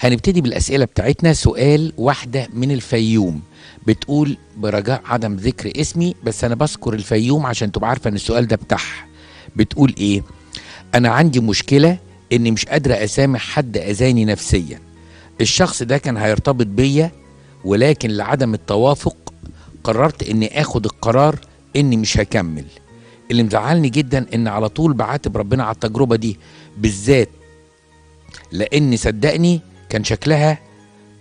هنبتدي بالأسئلة بتاعتنا. سؤال واحدة من الفيوم بتقول: برجاء عدم ذكر اسمي، بس أنا بذكر الفيوم عشان تبقى عارفة إن السؤال ده بتاعها. بتقول إيه؟ أنا عندي مشكلة إني مش قادرة أسامح حد أذاني نفسيا. الشخص ده كان هيرتبط بيا، ولكن لعدم التوافق قررت إني آخد القرار إني مش هكمل. اللي مزعلني جدا إن على طول بعاتب ربنا على التجربة دي بالذات، لأن صدقني كان شكلها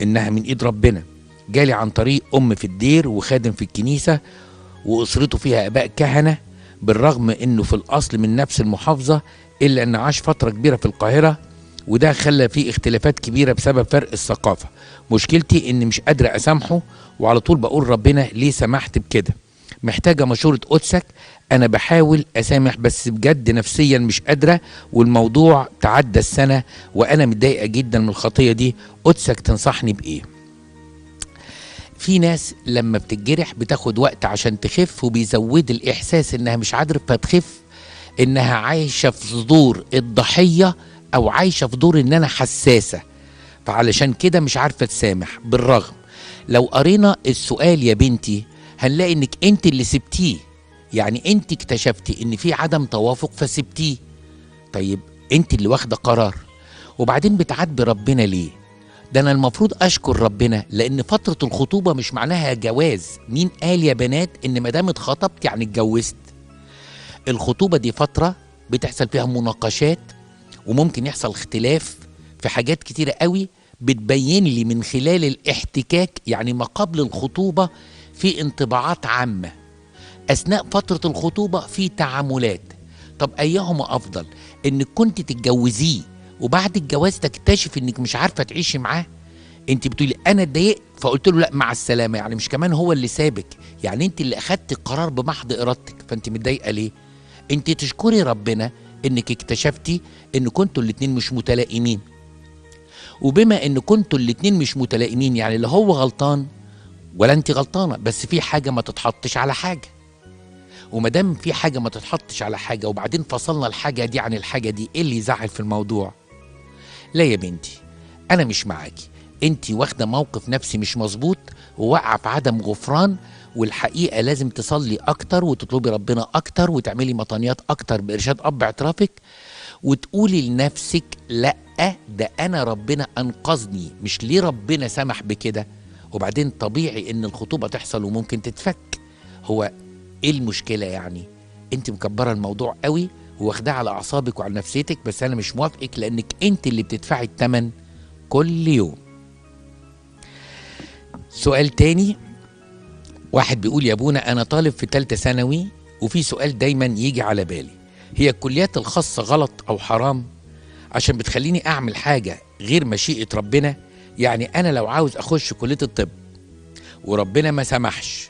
إنها من إيد ربنا. جالي عن طريق أم في الدير وخادم في الكنيسة، وأسرته فيها آباء كهنة، بالرغم إنه في الأصل من نفس المحافظة، إلا إنه عاش فترة كبيرة في القاهرة، وده خلى فيه اختلافات كبيرة بسبب فرق الثقافة. مشكلتي إني مش قادرة أسامحه، وعلى طول بقول ربنا ليه سمحت بكده؟ محتاجة مشورة قدسك. أنا بحاول أسامح بس بجد نفسيا مش قادرة، والموضوع تعدى السنة وأنا متضايقة جدا من الخطية دي. قدسك تنصحني بإيه؟ في ناس لما بتتجرح بتاخد وقت عشان تخف، وبيزود الإحساس إنها مش قادرة فتخف، إنها عايشة في دور الضحية أو عايشة في دور إن أنا حساسة، فعلشان كده مش عارفة تسامح. بالرغم لو قرينا السؤال يا بنتي هنلاقي إنك أنت اللي سبتيه، يعني أنت اكتشفتي إن في عدم توافق فسبتيه. طيب أنت اللي واخدة قرار، وبعدين بتعاتبي ربنا ليه؟ ده أنا المفروض أشكر ربنا، لأن فترة الخطوبة مش معناها جواز. مين قال يا بنات إن ما دام اتخطبت يعني اتجوزت؟ الخطوبة دي فترة بتحصل فيها مناقشات، وممكن يحصل اختلاف في حاجات كتيرة قوي، بتبين لي من خلال الاحتكاك، يعني ما قبل الخطوبة في انطباعات عامة، أثناء فترة الخطوبة في تعاملات. طب أيهما أفضل؟ إنك كنت تتجوزيه وبعد الجواز تكتشف إنك مش عارفة تعيشي معاه؟ أنت بتقولي أنا اتضايقت فقلت له لا مع السلامة، يعني مش كمان هو اللي سابك، يعني أنت اللي أخدت القرار بمحض إرادتك، فأنت متضايقة ليه؟ أنت تشكري ربنا إنك اكتشفتي إن كنتوا الاتنين مش متلائمين، وبما إن كنتوا الاتنين مش متلائمين يعني لا هو غلطان ولا أنت غلطانة، بس في حاجة ما تتحطش على حاجة. ومادام في حاجة ما تتحطش على حاجة وبعدين فصلنا الحاجة دي عن الحاجة دي، إيه اللي يزعل في الموضوع؟ لا يا بنتي، أنا مش معاكي. أنت واخدة موقف نفسي مش مظبوط وواقعة في عدم غفران، والحقيقة لازم تصلي أكتر وتطلبي ربنا أكتر وتعملي مطانيات أكتر بإرشاد أب اعترافك، وتقولي لنفسك لأ، ده أنا ربنا أنقذني، مش ليه ربنا سمح بكده. وبعدين طبيعي إن الخطوبة تحصل وممكن تتفك. هو إيه المشكلة يعني؟ أنت مكبرة الموضوع قوي واخداه على أعصابك وعلى نفسيتك، بس أنا مش موافقك لأنك أنت اللي بتدفعي الثمن كل يوم. سؤال تاني، واحد بيقول: يا ابونا أنا طالب في ثالثة ثانوي، وفي سؤال دايما يجي على بالي: هي الكليات الخاصة غلط أو حرام عشان بتخليني أعمل حاجة غير مشيئة ربنا؟ يعني أنا لو عاوز أخش كلية الطب وربنا ما سمحش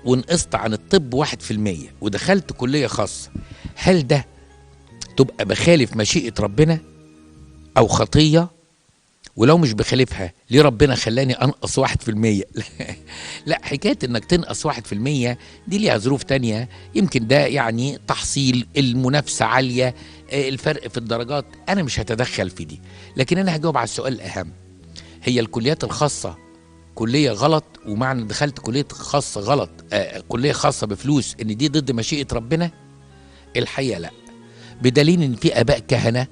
ونقصت عن الطب 1% ودخلت كلية خاصة، هل ده تبقى بخالف مشيئة ربنا أو خطية؟ ولو مش بخالفها ليه ربنا خلاني أنقص 1%؟ لا، حكاية إنك تنقص 1% دي ليها ظروف تانية، يمكن ده يعني تحصيل، المنافسة عالية، الفرق في الدرجات، أنا مش هتدخل في دي. لكن أنا هجاوب على السؤال الأهم: هي الكليات الخاصة كلية غلط، ومعنى دخلت كلية خاصة غلط، كلية خاصة بفلوس، إن دي ضد مشيئة ربنا؟ الحقيقة لا، بدليل إن في آباء كهنة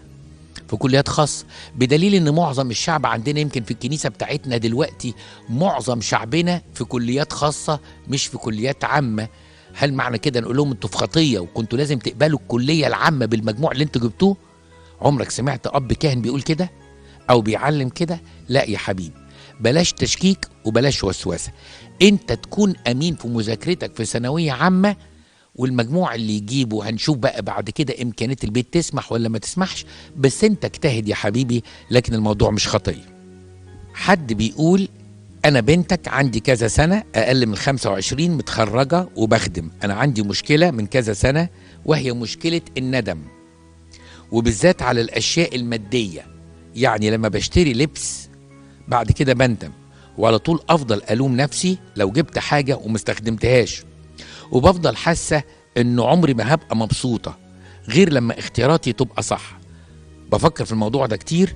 في كليات خاصة، بدليل إن معظم الشعب عندنا يمكن في الكنيسة بتاعتنا دلوقتي معظم شعبنا في كليات خاصة مش في كليات عامة. هل معنى كده نقول لهم انتوا في خطية وكنتوا لازم تقبلوا الكلية العامة بالمجموع اللي انتوا جبتوه؟ عمرك سمعت أب كاهن بيقول كده أو بيعلم كده؟ لا يا حبيبي، بلاش تشكيك وبلاش وسوسة. انت تكون أمين في مذاكرتك في ثانوية عامة، والمجموع اللي يجيبه هنشوف بقى بعد كده إمكانية البيت تسمح ولا ما تسمحش، بس انت اجتهد يا حبيبي، لكن الموضوع مش خطية. حد بيقول: أنا بنتك عندي كذا سنة، أقل من 25، متخرجة وبخدم. أنا عندي مشكلة من كذا سنة، وهي مشكلة الندم، وبالذات على الأشياء المادية. يعني لما بشتري لبس بعد كده بندم، وعلى طول أفضل ألوم نفسي لو جبت حاجة ومستخدمتهاش، وبفضل حاسة إنه عمري ما هبقى مبسوطة غير لما اختياراتي تبقى صح. بفكر في الموضوع ده كتير.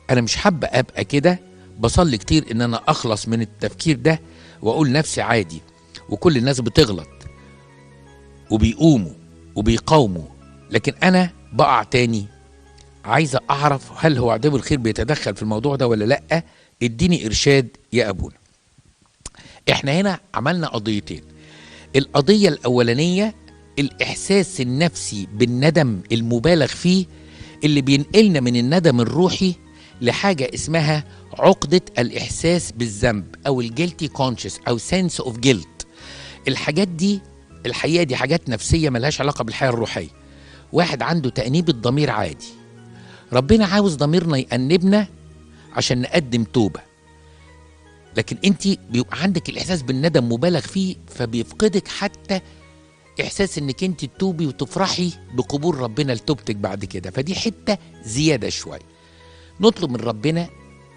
انا مش حابة ابقى كده بصلي كتير ان انا اخلص من التفكير ده واقول نفسي عادي وكل الناس بتغلط وبيقوموا وبيقاوموا، لكن انا بقع تاني. عايزة اعرف هل هو عدو الخير بيتدخل في الموضوع ده ولا لا؟ اديني ارشاد يا ابونا. احنا هنا عملنا قضيتين. القضية الاولانية الاحساس النفسي بالندم المبالغ فيه اللي بينقلنا من الندم الروحي لحاجة اسمها عقدة الإحساس بالذنب أو الجيلتي كونشس أو سنس أوف جيلت. الحاجات دي الحقيقة دي حاجات نفسية ملهاش علاقة بالحياة الروحية. واحد عنده تأنيب الضمير عادي، ربنا عاوز ضميرنا يأنبنا عشان نقدم توبة، لكن انت بيبقى عندك الإحساس بالندم مبالغ فيه فبيفقدك حتى إحساس إنك انت تتوبي وتفرحي بقبول ربنا لتوبتك بعد كده. فدي حتة زيادة شوية، نطلب من ربنا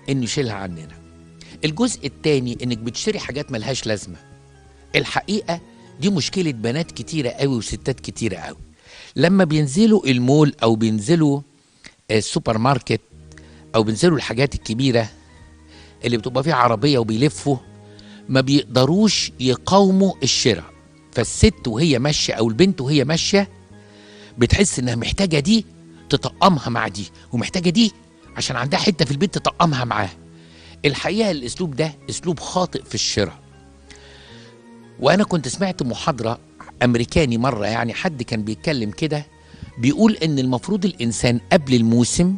انه يشيلها عننا. الجزء الثاني انك بتشتري حاجات ملهاش لازمه. الحقيقه دي مشكله بنات كتيره قوي وستات كتيره قوي، لما بينزلوا المول او بينزلوا السوبر ماركت او بينزلوا الحاجات الكبيره اللي بتبقى فيها عربيه وبيلفوا، ما بيقدروش يقاوموا الشراء. فالست وهي ماشيه او البنت وهي ماشيه بتحس انها محتاجه دي تطقمها مع دي، ومحتاجه دي عشان عندها حته في البيت تطقمها معاها. الحقيقه الاسلوب ده اسلوب خاطئ في الشراء. وانا كنت سمعت محاضره امريكاني مره، يعني حد كان بيتكلم كده بيقول ان المفروض الانسان قبل الموسم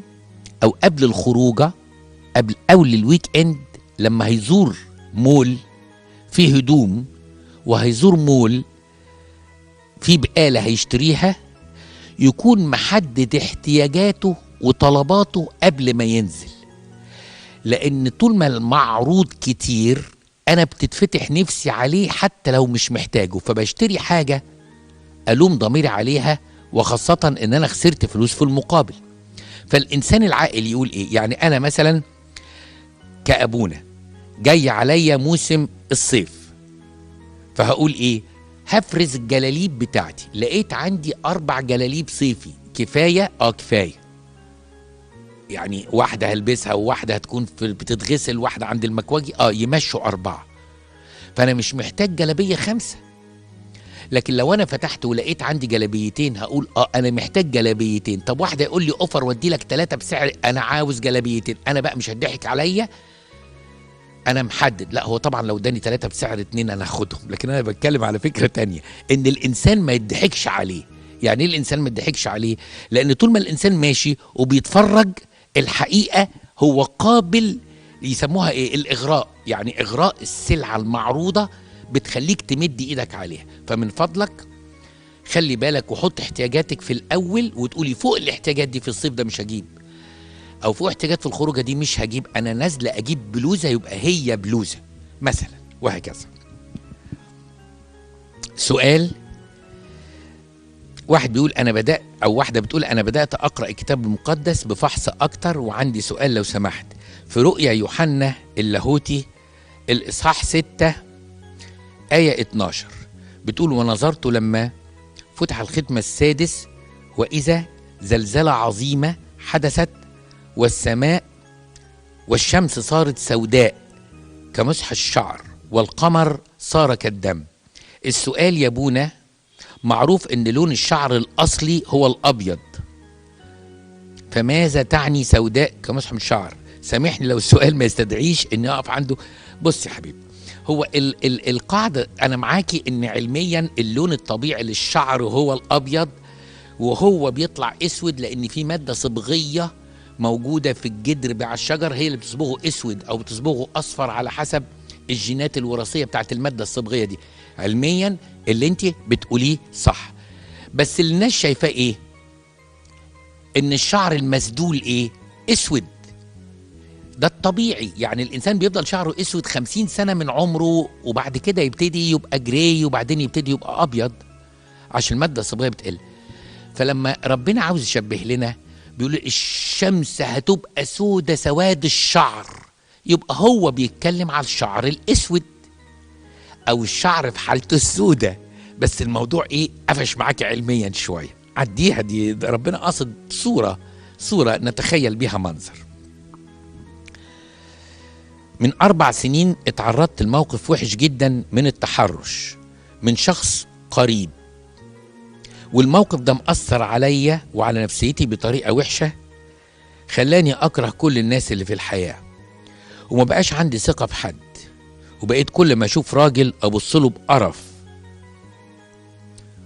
او قبل الخروجه قبل اول الويك اند لما هيزور مول فيه هدوم وهيزور مول فيه بقاله هيشتريها، يكون محدد احتياجاته وطلباته قبل ما ينزل. لان طول ما المعروض كتير انا بتتفتح نفسي عليه حتى لو مش محتاجه، فبشتري حاجة الوم ضميري عليها، وخاصة ان انا خسرت فلوس في المقابل. فالانسان العاقل يقول ايه؟ يعني انا مثلا كأبونا جاي عليا موسم الصيف، فهقول ايه؟ هفرز الجلاليب بتاعتي. لقيت عندي 4 جلاليب صيفي كفاية؟ كفاية. يعني واحدة هلبسها وواحدة هتكون بتتغسل، واحدة عند المكواجي، يمشوا 4. فأنا مش محتاج جلابية 5. لكن لو أنا فتحت ولقيت عندي جلابيتين هقول أنا محتاج جلابيتين. طب واحدة يقول لي أوفر ودي لك 3 بسعر، أنا عاوز جلابيتين. أنا بقى مش هتضحك عليا، أنا محدد. لا هو طبعا لو اداني 3 بسعر 2 أنا هاخدهم، لكن أنا بتكلم على فكرة تانية، إن الإنسان ما يضحكش عليه. يعني إيه الإنسان ما يضحكش عليه؟ لأن طول ما الإنسان ماشي وبيتفرج الحقيقة هو قابل، يسموها ايه؟ الاغراء. يعني اغراء السلعة المعروضة بتخليك تمد ايدك عليها. فمن فضلك خلي بالك وحط احتياجاتك في الاول، وتقولي فوق الاحتياجات دي في الصيف ده مش هجيب، او فوق احتياجات في الخروجة دي مش هجيب، انا نازلة اجيب بلوزة يبقى هي بلوزة مثلا، وهكذا. سؤال واحد بيقول أنا بدأت، أو واحدة بتقول أنا بدأت أقرأ الكتاب المقدس بفحص أكتر، وعندي سؤال لو سمحت. في رؤيا يوحنا اللاهوتي الإصحاح 6 آية 12 بتقول ونظرت لما فتح الختم السادس وإذا زلزلة عظيمة حدثت والسماء والشمس صارت سوداء كمسح الشعر والقمر صار كالدم. السؤال يا ابونا، معروف ان لون الشعر الاصلي هو الابيض، فماذا تعني سوداء كمسح الشعر؟ سامحني لو السؤال ما يستدعيش اني اقف عنده. بص يا حبيبي، هو القاعده انا معاكي ان علميا اللون الطبيعي للشعر هو الابيض، وهو بيطلع اسود لان في ماده صبغيه موجوده في الجدر بتاع الشجر هي اللي بتصبغه اسود او بتصبغه اصفر على حسب الجينات الوراثيه بتاعت الماده الصبغيه دي. علميا اللي انت بتقوليه صح، بس اللي الناس شايفاه ايه؟ ان الشعر المسدول ايه؟ اسود. ده الطبيعي، يعني الانسان بيفضل شعره اسود 50 سنه من عمره، وبعد كده يبتدي يبقى جراي، وبعدين يبتدي يبقى ابيض عشان الماده الصبغيه بتقل. فلما ربنا عاوز يشبه لنا بيقول الشمس هتبقى سودة سواد الشعر، يبقى هو بيتكلم على الشعر الاسود او الشعر في حالته السودة. بس الموضوع ايه؟ قفش معاك علميا شويه، عديها دي ربنا قاصد صوره صورة نتخيل بها منظر. من 4 سنين اتعرضت لموقف وحش جدا من التحرش من شخص قريب، والموقف ده مأثر عليا وعلى نفسيتي بطريقة وحشة، خلاني أكره كل الناس اللي في الحياة، وما بقاش عندي ثقة في حد، وبقيت كل ما أشوف راجل أبصله بقرف،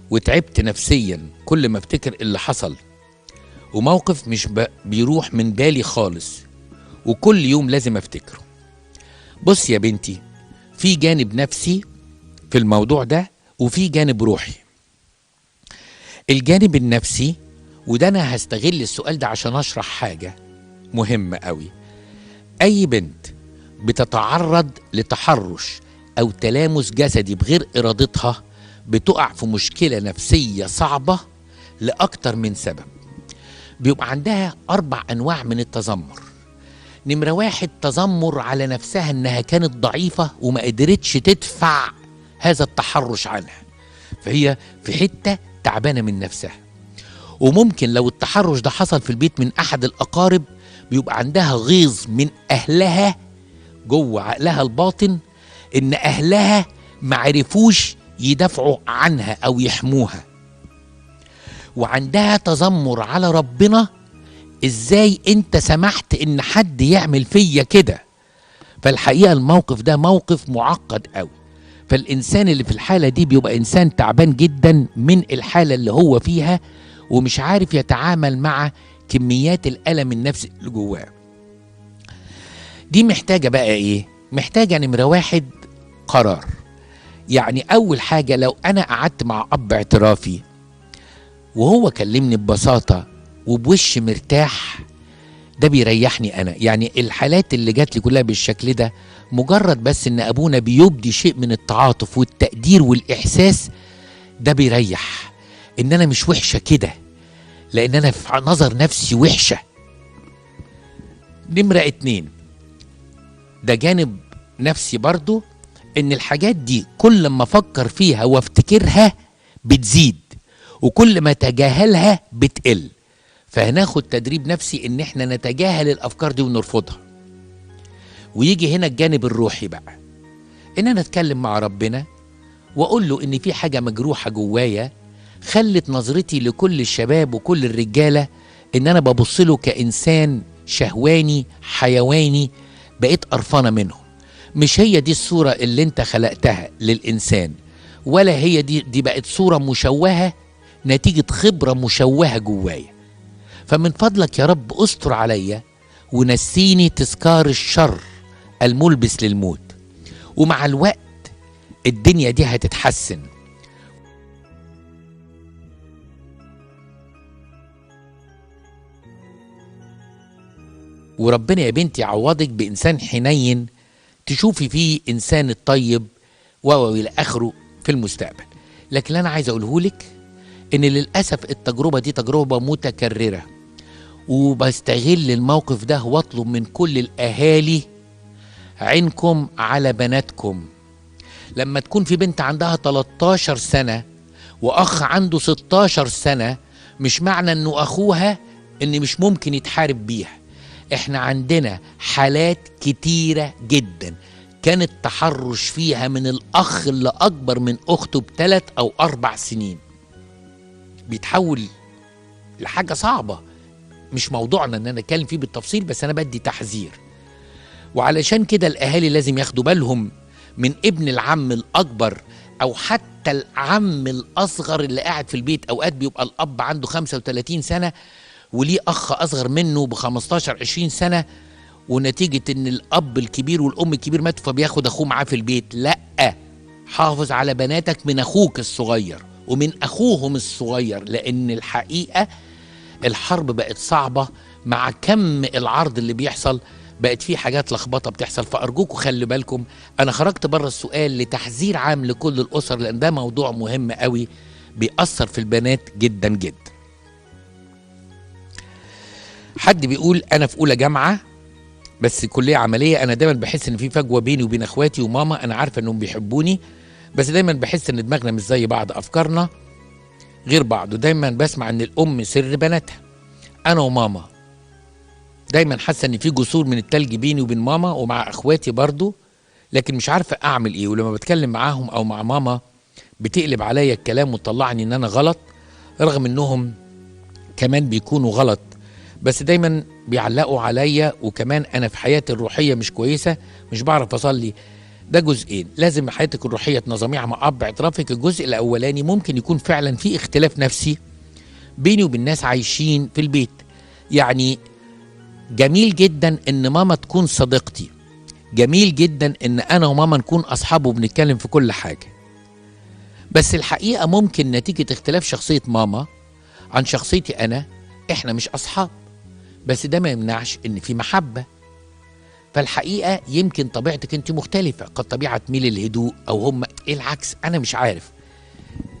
وتعبت نفسيا كل ما افتكر اللي حصل، وموقف مش بيروح من بالي خالص، وكل يوم لازم افتكره. بص يا بنتي، في جانب نفسي في الموضوع ده وفي جانب روحي. الجانب النفسي، وده انا هستغل السؤال ده عشان اشرح حاجة مهمة قوي. اي بنت بتتعرض لتحرش او تلامس جسدي بغير ارادتها بتقع في مشكلة نفسية صعبة لأكتر من سبب. بيبقى عندها 4 أنواع من التذمر. نمرة 1، تذمر على نفسها انها كانت ضعيفة وما قدرتش تدفع هذا التحرش عنها، فهي في حتة تعبانة من نفسها. وممكن لو التحرش ده حصل في البيت من احد الاقارب بيبقى عندها غيظ من اهلها جوه عقلها الباطن ان اهلها معرفوش يدافعوا عنها او يحموها. وعندها تذمر على ربنا، ازاي انت سمحت ان حد يعمل فيا كده؟ فالحقيقة الموقف ده موقف معقد قوي. فالإنسان اللي في الحالة دي بيبقى إنسان تعبان جدا من الحالة اللي هو فيها، ومش عارف يتعامل مع كميات الألم النفسي اللي جواه. دي محتاجة بقى إيه؟ محتاجة نمرة 1 قرار. يعني أول حاجة، لو أنا قعدت مع أب اعترافي وهو كلمني ببساطة وبوش مرتاح، ده بيريحني أنا. يعني الحالات اللي جات لي كلها بالشكل ده مجرد بس إن أبونا بيبدي شيء من التعاطف والتقدير والإحساس، ده بيريح إن أنا مش وحشة كده، لأن أنا في نظر نفسي وحشة. نمرة 2، ده جانب نفسي برضو، إن الحاجات دي كل ما أفكر فيها وافتكرها بتزيد، وكل ما تجاهلها بتقل. فهناخد تدريب نفسي ان احنا نتجاهل الافكار دي ونرفضها. ويجي هنا الجانب الروحي بقى، ان انا اتكلم مع ربنا واقول له ان في حاجة مجروحة جوايا خلت نظرتي لكل الشباب وكل الرجالة ان انا ببص له كإنسان شهواني حيواني، بقيت قرفانة منهم. مش هي دي الصورة اللي انت خلقتها للإنسان، ولا هي دي بقت صورة مشوهة نتيجة خبرة مشوهة جوايا. فمن فضلك يا رب استر عليا ونسيني تذكار الشر الملبس للموت. ومع الوقت الدنيا دي هتتحسن. وربنا يا بنتي يعوضك بإنسان حنين تشوفي فيه إنسان الطيب وإلى آخره في المستقبل. لكن اللي أنا عايز أقوله لك إن للأسف التجربة دي تجربة متكررة، وبستغل الموقف ده واطلب من كل الأهالي عينكم على بناتكم. لما تكون في بنت عندها 13 سنة وأخ عنده 16 سنة، مش معنى إنه أخوها إن مش ممكن يتحارب بيها. إحنا عندنا حالات كتيرة جدا كان التحرش فيها من الأخ اللي أكبر من أخته ب3 أو 4 سنين، بيتحول لحاجة صعبة. مش موضوعنا ان انا اتكلم فيه بالتفصيل، بس انا بدي تحذير. وعلشان كده الاهالي لازم ياخدوا بالهم من ابن العم الاكبر او حتى العم الاصغر اللي قاعد في البيت. اوقات بيبقى الاب عنده 35 سنة وليه اخ اصغر منه ب15 20 سنة، ونتيجة ان الاب الكبير والام الكبير ماتوا فبياخد اخوه معاه في البيت. لا، حافظ على بناتك من اخوك الصغير ومن اخوهم الصغير، لان الحقيقة الحرب بقت صعبة مع كم العرض اللي بيحصل، بقت فيه حاجات لخبطة بتحصل. فأرجوكوا خلي بالكم. أنا خرجت بره السؤال لتحذير عام لكل الأسر، لأن ده موضوع مهم قوي بيأثر في البنات جدا جدا. حد بيقول أنا في أولى جامعة بس كلية عملية، أنا دايما بحس إن في فجوة بيني وبين إخواتي وماما. أنا عارفة إنهم بيحبوني بس دايما بحس إن دماغنا مش زي بعض، أفكارنا غير بعض، ودايما بسمع إن الأم سر بناتها. أنا وماما دايما حاسه ان في جسور من التلج بيني وبين ماما ومع اخواتي برضو، لكن مش عارفه اعمل ايه. ولما بتكلم معاهم او مع ماما بتقلب عليا الكلام وتطلعني ان انا غلط، رغم انهم كمان بيكونوا غلط، بس دايما بيعلقوا عليا. وكمان انا في حياتي الروحيه مش كويسه، مش بعرف اصلي. ده جزئين لازم حياتك الروحيه تنظميها مع اب اعترافك. الجزء الاولاني ممكن يكون فعلا في اختلاف نفسي بيني وبين ناس عايشين في البيت. يعني جميل جدا ان ماما تكون صديقتي، جميل جدا ان انا وماما نكون اصحاب وبنتكلم في كل حاجه، بس الحقيقه ممكن نتيجه اختلاف شخصيه ماما عن شخصيتي انا احنا مش اصحاب، بس ده ما يمنعش ان في محبه. فالحقيقه يمكن طبيعتك انت مختلفه، قد طبيعه تميل الهدوء او هم ايه العكس، انا مش عارف.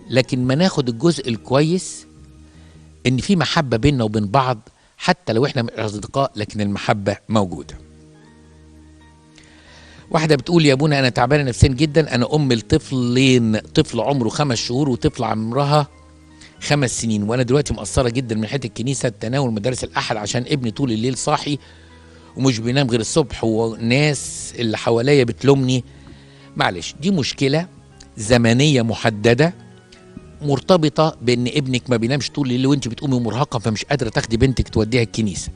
لكن ما ناخد الجزء الكويس ان في محبه بيننا وبين بعض، حتى لو احنا مش اصدقاء لكن المحبه موجوده. واحده بتقول يا ابونا انا تعبانه نفسيا جدا، انا ام لطفلين، طفل عمره 5 شهور وطفل عمرها 5 سنين، وانا دلوقتي مقصره جدا من حته الكنيسه تناول مدارس الاحد عشان ابني طول الليل صاحي ومش بينام غير الصبح، والناس اللي حواليا بتلومني. معلش دي مشكله زمنيه محدده مرتبطه بان ابنك ما بينامش طول الليل وانت بتقومي مرهقه فمش قادره تاخدي بنتك توديها الكنيسه.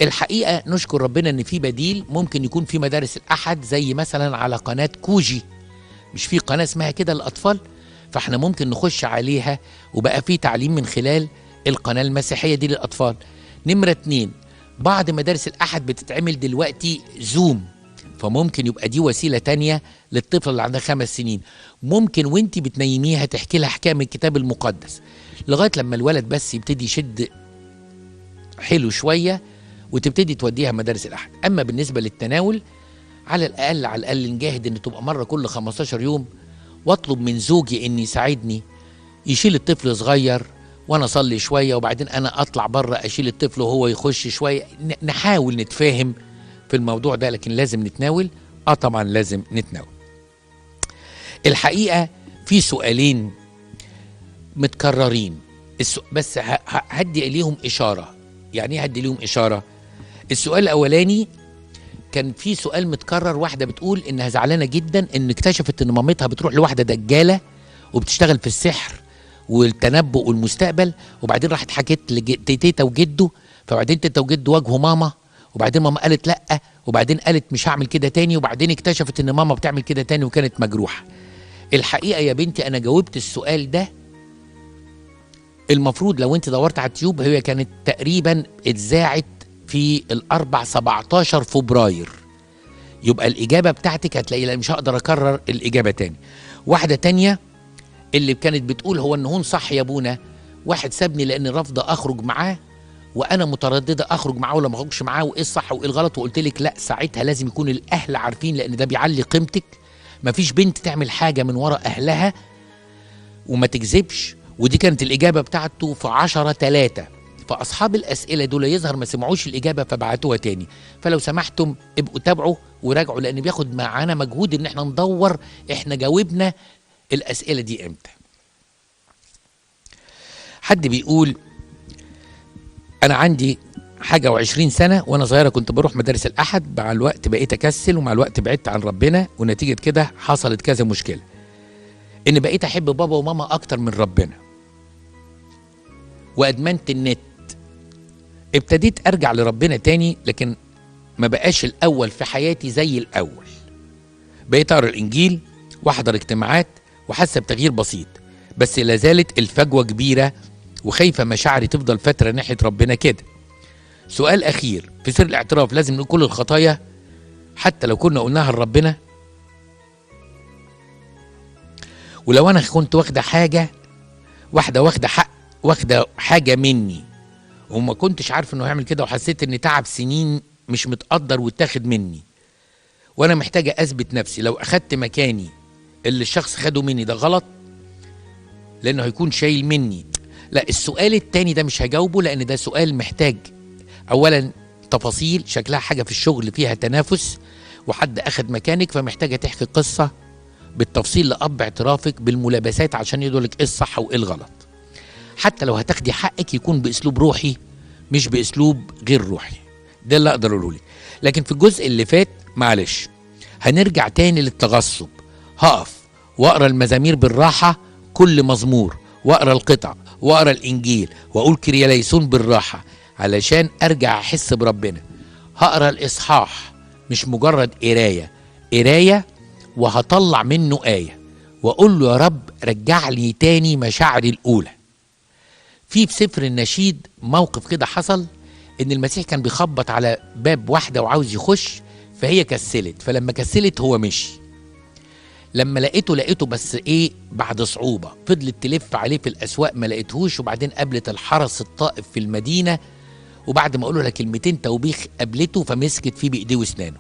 الحقيقه نشكر ربنا ان في بديل، ممكن يكون في مدارس الاحد زي مثلا على قناه كوجي، مش في قناه اسمها كده للاطفال، فاحنا ممكن نخش عليها وبقى في تعليم من خلال القناه المسيحيه دي للاطفال. نمره 2، بعض مدارس الاحد بتتعمل دلوقتي زوم، فممكن يبقى دي وسيله تانية للطفل اللي عندها 5 سنين. ممكن وانت بتنيميها تحكي لها حكايه من الكتاب المقدس لغايه لما الولد بس يبتدي يشد حلو شويه وتبتدي توديها مدارس الاحد. اما بالنسبه للتناول، على الاقل نجاهد ان تبقى مره كل 15 يوم، واطلب من زوجي ان يساعدني يشيل الطفل صغير وانا اصلي شويه، وبعدين انا اطلع بره اشيل الطفل وهو يخش شويه. نحاول نتفاهم في الموضوع ده، لكن لازم نتناول. طبعا لازم نتناول. الحقيقه في سؤالين متكررين، بس هدي اليهم اشاره. يعني ايه هدي ليهم اشاره؟ السؤال الاولاني كان في سؤال متكرر، واحده بتقول انها زعلانه جدا ان اكتشفت ان مامتها بتروح لواحده دجاله وبتشتغل في السحر والتنبؤ والمستقبل، وبعدين راحت حكت لتيتا وجده، فبعدين تيتا وجده واجهوا ماما، وبعدين ماما قالت لا، وبعدين قالت مش هعمل كده تاني، وبعدين اكتشفت ان ماما بتعمل كده تاني وكانت مجروحه. الحقيقه يا بنتي انا جاوبت السؤال ده، المفروض لو انت دورت على اليوتيوب هي كانت تقريبا اتذاعت في الاربع 17 فبراير، يبقى الاجابه بتاعتك هتلاقي. لا مش هقدر اكرر الاجابه تاني. واحده تانيه اللي كانت بتقول هو النهون صح يا ابونا، واحد سابني لان رافضه اخرج معاه وانا متردده اخرج معاه ولا ما اخرجش معاه، وايه الصح وايه الغلط، وقلت لك لا ساعتها لازم يكون الاهل عارفين لان ده بيعلي قيمتك. مفيش بنت تعمل حاجه من ورا اهلها وما تكذبش، ودي كانت الاجابه بتاعته في 10/3. فاصحاب الاسئله دول يظهر ما سمعوش الاجابه فبعتوها تاني، فلو سمحتم ابقوا تابعوا وراجعوا، لان بياخد معانا مجهود ان احنا ندور احنا جاوبنا الاسئله دي امتى. حد بيقول انا عندي حاجه و20 سنه، وانا صغيره كنت بروح مدارس الاحد، مع الوقت بقيت اكسل ومع الوقت بعدت عن ربنا، ونتيجه كده حصلت كذا مشكله، ان بقيت احب بابا وماما اكتر من ربنا، وادمنت النت. ابتديت ارجع لربنا تاني لكن ما بقاش الاول في حياتي زي الاول. بقيت اقرا الانجيل واحضر اجتماعات وحاسه بتغيير بسيط، بس لا زالت الفجوه كبيره وخايفه مشاعري تفضل فتره ناحيه ربنا كده. سؤال اخير، في سر الاعتراف لازم نقول كل الخطايا حتى لو كنا قلناها لربنا؟ ولو انا كنت واخده حاجه، واخده حق، واخده حاجه مني وما كنتش عارف انه هيعمل كده، وحسيت ان تعب سنين مش متقدر واتاخد مني وانا محتاجه اثبت نفسي، لو اخدت مكاني اللي الشخص خده مني ده غلط لانه هيكون شايل مني؟ لا، السؤال التاني ده مش هجاوبه لان ده سؤال محتاج اولا تفاصيل، شكلها حاجه في الشغل فيها تنافس وحد اخد مكانك، فمحتاجه تحكي قصه بالتفصيل لاب اعترافك بالملابسات عشان يقولك ايه الصح وايه الغلط. حتى لو هتاخدي حقك يكون باسلوب روحي مش باسلوب غير روحي. ده اللي اقدر اقوله لك. لكن في الجزء اللي فات معلش هنرجع تاني للتغصب. هقف واقرا المزامير بالراحه، كل مزمور، واقرا القطع، واقرا الانجيل، واقول كرياليسون بالراحه علشان ارجع احس بربنا. هقرا الاصحاح مش مجرد قرايه، وهطلع منه ايه واقول له يا رب رجع لي تاني مشاعري الاولى. في سفر النشيد موقف كده حصل، ان المسيح كان بيخبط على باب واحده وعاوز يخش، فهي كسلت، فلما كسلت هو مشي. لما لقيته بس ايه بعد صعوبه، فضلت تلف عليه في الاسواق ما لقيتهوش، وبعدين قابلت الحرس الطائف في المدينه، وبعد ما اقول لها كلمتين توبيخ قابلته فمسكت فيه بايديه واسنانه.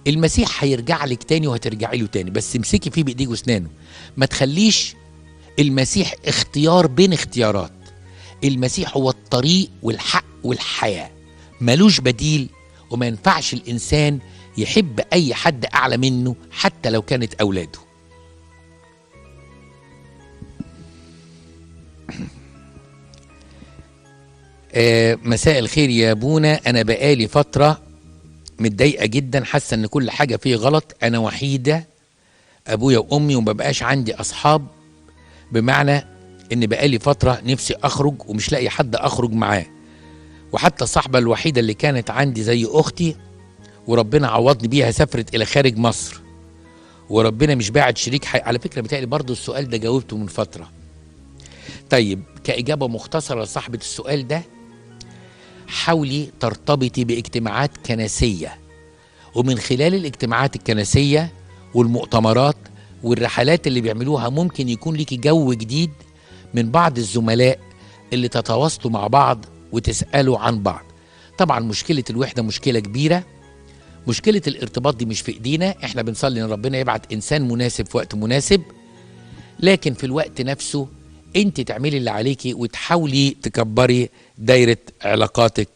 المسيح هيرجع لك تاني وهترجعي له تاني، بس امسكي فيه بايديه واسنانه. ما تخليش المسيح اختيار بين اختيارات. المسيح هو الطريق والحق والحياه، ملوش بديل. وما ينفعش الانسان يحب اي حد اعلى منه حتى لو كانت اولاده. مساء الخير يا بونا، انا بقالي فتره متضايقه جدا، حاسه ان كل حاجه فيه غلط. انا وحيده، ابويا وامي، ومبقاش عندي اصحاب، بمعنى ان بقالي فتره نفسي اخرج ومش لاقي حد اخرج معاه، وحتى الصاحبه الوحيده اللي كانت عندي زي اختي وربنا عوضني بيها سافرت الى خارج مصر، وربنا مش باعت شريك على فكره بتهيألي برضو السؤال ده جاوبته من فتره. طيب كاجابه مختصره لصاحبه السؤال ده، حاولي ترتبطي باجتماعات كنسيه، ومن خلال الاجتماعات الكنسيه والمؤتمرات والرحلات اللي بيعملوها ممكن يكون ليكي جو جديد من بعض الزملاء اللي تتواصلوا مع بعض وتسألوا عن بعض. طبعا مشكلة الوحدة مشكلة كبيرة، مشكلة الارتباط دي مش في ايدينا، احنا بنصلي ان ربنا يبعت انسان مناسب في وقت مناسب، لكن في الوقت نفسه انت تعملي اللي عليكي وتحاولي تكبري دايرة علاقاتك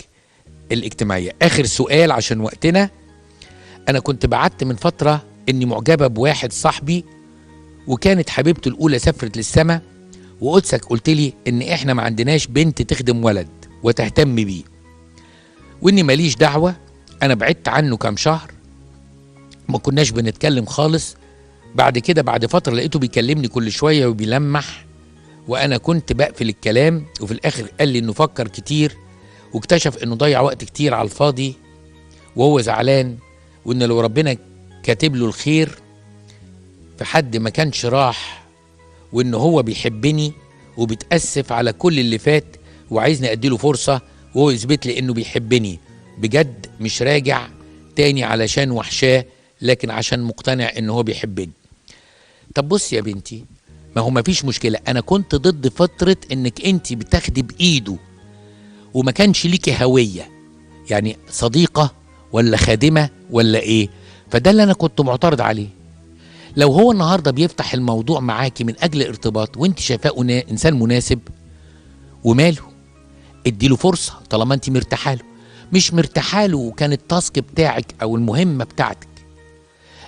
الاجتماعية. اخر سؤال عشان وقتنا، انا كنت بعت من فترة اني معجبة بواحد صاحبي، وكانت حبيبته الاولى سافرت للسما، وقدسك قلت لي ان احنا ما عندناش بنت تخدم ولد وتهتم بيه، واني ماليش دعوة. انا بعدت عنه كام شهر، ما كناش بنتكلم خالص. بعد كده بعد فترة لقيته بيكلمني كل شوية وبيلمح، وانا كنت بقفل الكلام، وفي الاخر قال لي انه فكر كتير واكتشف انه ضيع وقت كتير على الفاضي، وهو زعلان، وان لو ربنا كاتب له الخير في حد ما كانش راح، وان هو بيحبني وبتأسف على كل اللي فات وعايزني اديله فرصة، وهو يثبت لي انه بيحبني بجد، مش راجع تاني علشان وحشاه، لكن عشان مقتنع انه هو بيحبني. طب بص يا بنتي، ما هو مفيش مشكلة، انا كنت ضد فترة انك انت بتاخدي بايده وما كانش ليكي هوية، يعني صديقة ولا خادمة ولا ايه، فده اللي انا كنت معترض عليه. لو هو النهاردة بيفتح الموضوع معاكي من اجل ارتباط وانت شايفاه انسان مناسب، وماله، اديله فرصة طالما انت مرتاحه له. مش مرتاحه له وكان التاسك بتاعك او المهمة بتاعتك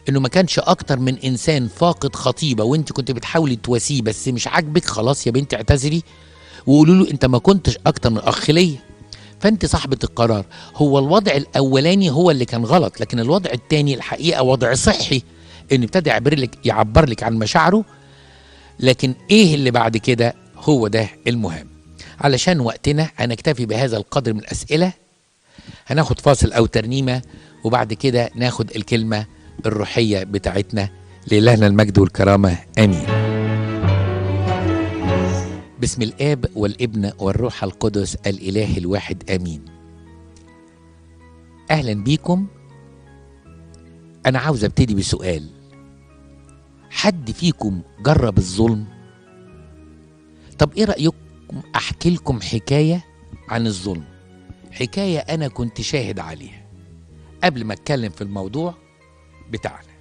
انه ما كانش اكتر من انسان فاقد خطيبة وانت كنت بتحاولي تواسيه بس مش عاجبك، خلاص يا بنتي اعتذري وقولوا له انت ما كنتش اكتر من اخ ليا، فانت صاحبة القرار. هو الوضع الاولاني هو اللي كان غلط، لكن الوضع الثاني الحقيقة وضع صحي، ان ابتدى يعبر لك عن مشاعره، لكن ايه اللي بعد كده هو ده المهم. علشان وقتنا هنكتفي بهذا القدر من الاسئلة، هناخد فاصل او ترنيمة وبعد كده ناخد الكلمة الروحية بتاعتنا. لإلهنا المجد والكرامة، آمين. باسم الآب والابن والروح القدس الإله الواحد، آمين. أهلا بيكم. أنا عاوز أبتدي بسؤال، حد فيكم جرب الظلم؟ طب إيه رأيكم أحكي لكم حكاية عن الظلم، حكاية أنا كنت شاهد عليها. قبل ما أتكلم في الموضوع بتاعنا،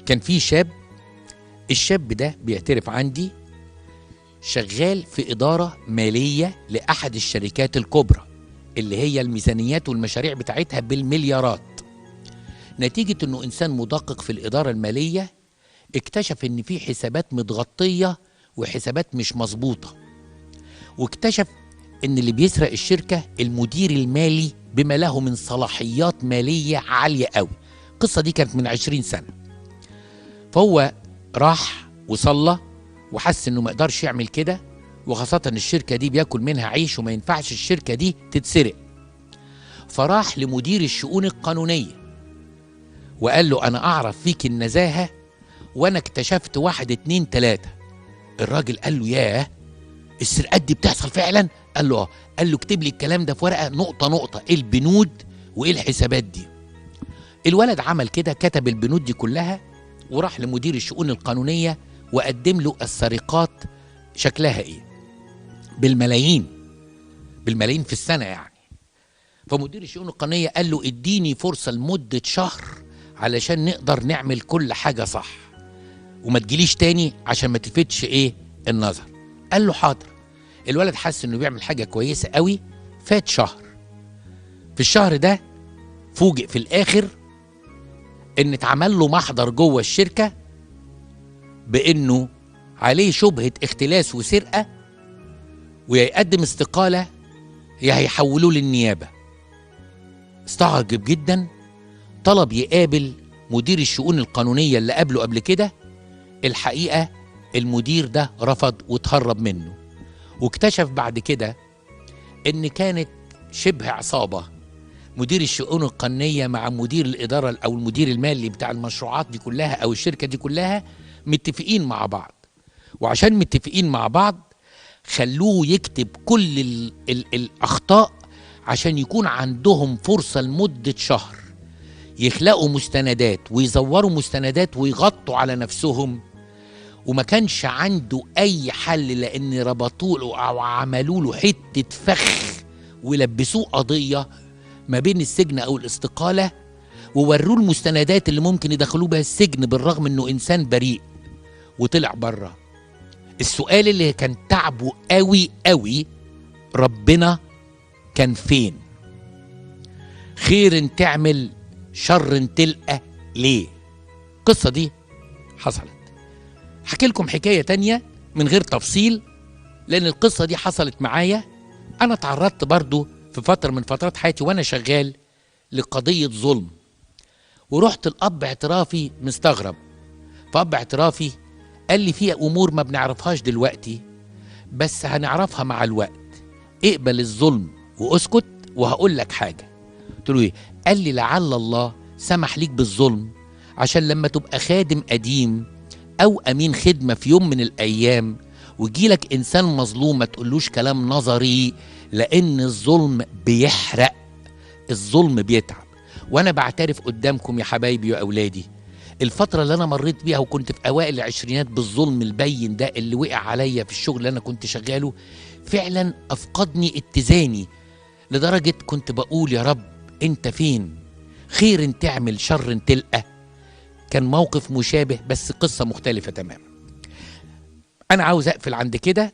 كان في شاب، الشاب ده بيعترف عندي شغال في إدارة مالية لأحد الشركات الكبرى اللي هي الميزانيات والمشاريع بتاعتها بالمليارات. نتيجة انه انسان مدقق في الإدارة المالية، اكتشف ان في حسابات متغطية وحسابات مش مظبوطة، واكتشف ان اللي بيسرق الشركة المدير المالي بما له من صلاحيات مالية عالية قوي. القصة دي كانت من 20 سنة. فهو راح وصلى وحس انه ما يقدرش يعمل كده، وخاصة الشركة دي بياكل منها عيش وما ينفعش الشركة دي تتسرق. فراح لمدير الشؤون القانونية وقال له أنا أعرف فيك النزاهة وأنا اكتشفت 1 2 3. الراجل قال له ياه، السرقات دي بتحصل فعلا؟ قال له اه. قال له اكتب لي الكلام ده في ورقة نقطة نقطة، ايه البنود وايه الحسابات دي. الولد عمل كده، كتب البنود دي كلها وراح لمدير الشؤون القانونية وقدم له السرقات شكلها ايه، بالملايين في السنة يعني. فمدير الشؤون القانونية قال له اديني فرصة لمدة شهر علشان نقدر نعمل كل حاجة صح، وما تجيليش تاني عشان ما تلفتش ايه النظر. قال له حاضر. الولد حس انه بيعمل حاجة كويسة قوي. فات شهر. في الشهر ده فوجئ في الاخر ان اتعمل له محضر جوه الشركة بانه عليه شبهة اختلاس وسرقة، ويا يقدم استقالة يا هيحولوه للنيابة. استعجب جدا، طلب يقابل مدير الشؤون القانونية اللي قابله قبل كده. الحقيقة المدير ده رفض وتهرب منه، واكتشف بعد كده ان كانت شبه عصابة مدير الشؤون القانونية مع مدير الإدارة أو المدير المالي بتاع المشروعات دي كلها أو الشركة دي كلها متفقين مع بعض. وعشان متفقين مع بعض خلوه يكتب كل الأخطاء عشان يكون عندهم فرصة لمدة شهر يخلقوا مستندات ويزوروا مستندات ويغطوا على نفسهم. وما كانش عنده أي حل، لأن ربطوا له أو عملوا له حتة فخ ولبسوه قضية ما بين السجن أو الاستقالة، ووروه المستندات اللي ممكن يدخلوه بها السجن بالرغم أنه إنسان بريء، وطلع بره. السؤال اللي كان تعبه قوي قوي، ربنا كان فين؟ خير تعمل شر تلقى ليه؟ القصة دي حصلت. حكي لكم حكاية تانية من غير تفصيل، لأن القصة دي حصلت معايا. أنا تعرضت برضو في فترة من فترات حياتي وأنا شغال لقضية ظلم، ورحت الأب اعترافي مستغرب. فأب اعترافي قال لي فيها أمور ما بنعرفهاش دلوقتي بس هنعرفها مع الوقت، اقبل الظلم واسكت وهقول لك حاجة. قلت له ايه؟ قال لي لعل الله سمح ليك بالظلم عشان لما تبقى خادم قديم أو أمين خدمة في يوم من الأيام ويجيلك إنسان مظلوم ما تقولوش كلام نظري، لأن الظلم بيحرق، الظلم بيتعب. وأنا بعترف قدامكم يا حبايبي وأولادي، الفترة اللي أنا مريت بيها وكنت في أوائل العشرينات بالظلم البين ده اللي وقع عليا في الشغل اللي أنا كنت شغاله، فعلا أفقدني اتزاني، لدرجة كنت بقول يا رب أنت فين؟ خير تعمل شر تلقى. كان موقف مشابه بس قصة مختلفة تماما. أنا عاوز أقفل عند كده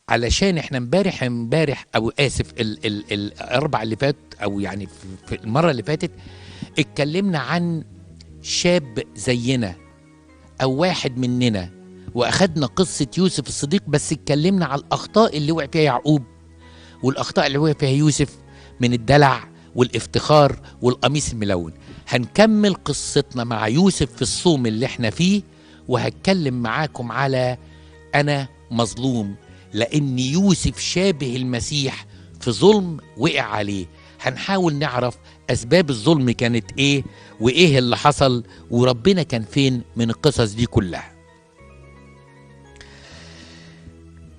علشان احنا امبارح او اسف الاربع اللي فات او يعني في المرة اللي فاتت اتكلمنا عن شاب زينا او واحد مننا، واخدنا قصة يوسف الصديق، بس اتكلمنا على الاخطاء اللي وقع فيها يعقوب والاخطاء اللي وقع فيها يوسف من الدلع والافتخار والقميص الملون. هنكمل قصتنا مع يوسف في الصوم اللي احنا فيه، وهتكلم معاكم على انا مظلوم، لأن يوسف شابه المسيح في ظلم وقع عليه. هنحاول نعرف أسباب الظلم كانت إيه وإيه اللي حصل وربنا كان فين من القصص دي كلها.